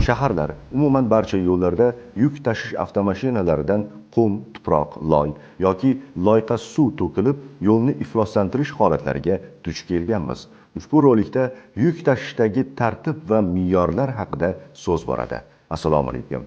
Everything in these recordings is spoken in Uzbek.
Shaharlar, umuman barcha yo'llarda yuk tashish avtomashinalaridan qum, tuproq, loy yoki loyqa suv to'kilib, yo'lni ifloslantirish holatlariga duch kelganmiz. Ushbu rolikda yuk tashishdagi tartib va me'yorlar haqida so'z boradi. Assalomu alaykum.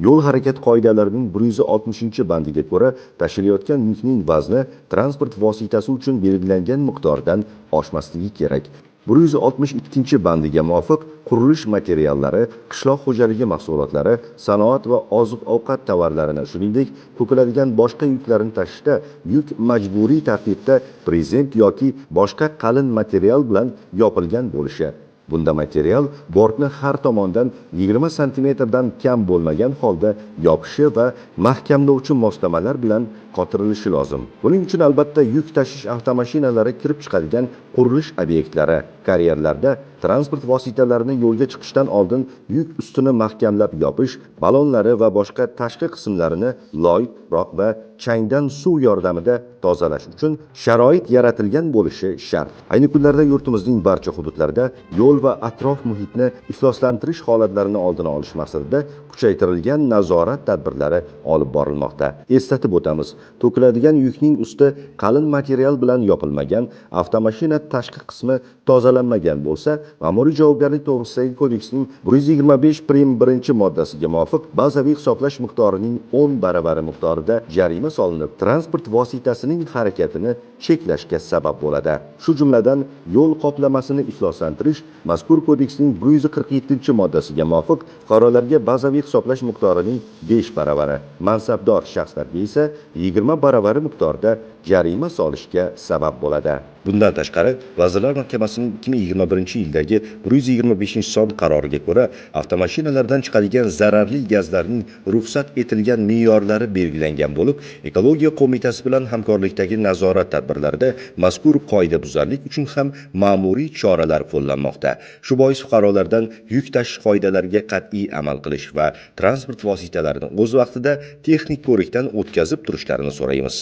Yo'l harakat qoidalarining 160-bandiga ko'ra, tashilayotgan yukning vazni transport vositasi uchun belgilangan miqdordan oshmasligi kerak. 162-bandiga muvofiq qurilish materiallari, qishloq xo'jaligi mahsulotlari, sanoat va oziq-ovqat tovarlarini, shuningdek, to'kiladigan boshqa yuklarni tashishda yuk majburiy tartibda brezent yoki boshqa qalin material bilan yopilgan bo'lishi. Bunda material bortni har tomondan 20 santimetrdan kam bo'lmagan holda yopishi va mahkamlovchi moslamalar bilan qotirilishi lozim. Buning uchun albatta yuk tashish avtomashinalari kirib chiqadigan qurilish obyektlari, karyerlarda transport vositalarini yo'lga chiqishdan oldin yuk ustini mahkamlab yopish, balonlari va boshqa tashqi qismlarini loy, tuproq va changdan suv yordamida tozalash uchun sharoit yaratilgan bo'lishi shart. Ayni kunlarda yurtimizning barcha hududlarida yo'l va atrof muhitni ifloslantirish holatlarini oldini olish maqsadida kuchaytirilgan nazorat tadbirlari olib borilmoqda. Eslatib o'tamiz, to'kiladigan yukning usti qalin material bilan yopilmagan, avtomashina tashqi qismi tozalanmagan bo'lsa, Ma'muriy javobgarlik to'g'risidagi kodeksning 125-1-moddasiga muvofiq bazaviy hisoblash miqdorining 10 baravari miqdorida jarima solinib, transport vositasining harakatini cheklashga sabab bo'ladi. Shu jumladan yo'l qoplamasini ifloslantirish mazkur kodeksning 147-moddasiga muvofiq fuqarolarga bazaviy hisoblash miqdorining 5 baravari, mansabdor shaxslarga esa 20 baravari miqdorda jarima solishga sabab bo'ladi. Bundan tashqari, Vazirlar Mahkamasining 2021-yildagi 125-son qaroriga ko'ra, avtomashinalardan chiqadigan zararli gazlarning ruxsat etilgan me'yorlari belgilangan bo'lib, Ekologiya qo'mitasi bilan hamkorlikdagi nazorat tadbirlarida mazkur qoidabuzarlik uchun ham ma'muriy choralar qo'llanmoqda. Shu bois fuqarolardan yuk tashish qoidalariga qat'iy amal qilish va transport vositalarini o'z vaqtida texnik ko'rikdan o'tkazib turishlarini so'raymiz.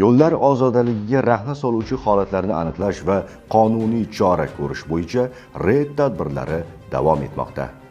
Yo'llar ozodaligiga rahna soluvchi holatlarni aniqlash va qonuniy chora ko'rish bo'yicha reyd tadbirlari davom etmoqda.